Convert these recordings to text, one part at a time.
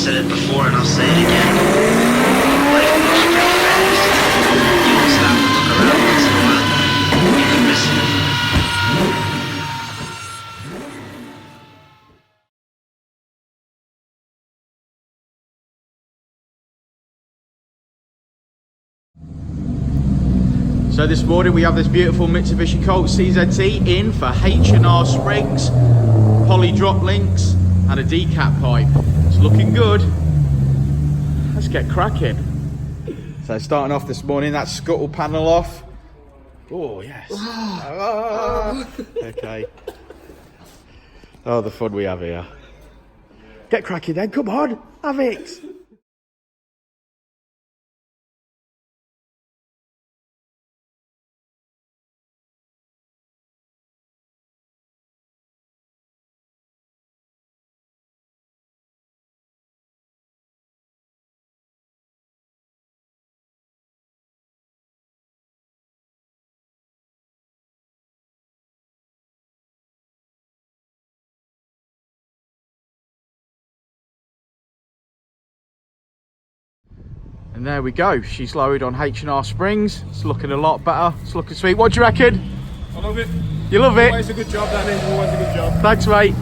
said it before and I'll say it again. Life moves pretty fast. You won't stop and look around once in a while. You could miss it. So this morning we have this beautiful Mitsubishi Colt CZT in for H&R springs, poly drop links and a decap pipe. It's looking good. Let's get cracking. So starting off this morning, that scuttle panel off. Oh yes. Okay. Oh, the fun we have here. Get cracking then, come on, have it. And there we go, she's lowered on H&R springs. It's looking a lot better, it's looking sweet. What do you reckon? I love it. You love it? Always a good job, Danny. Always a good job. Thanks, mate.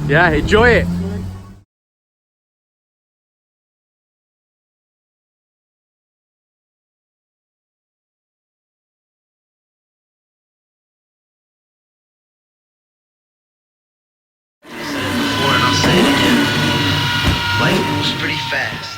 Yeah, enjoy it. I said it before and I'll say it again. Life moves pretty fast.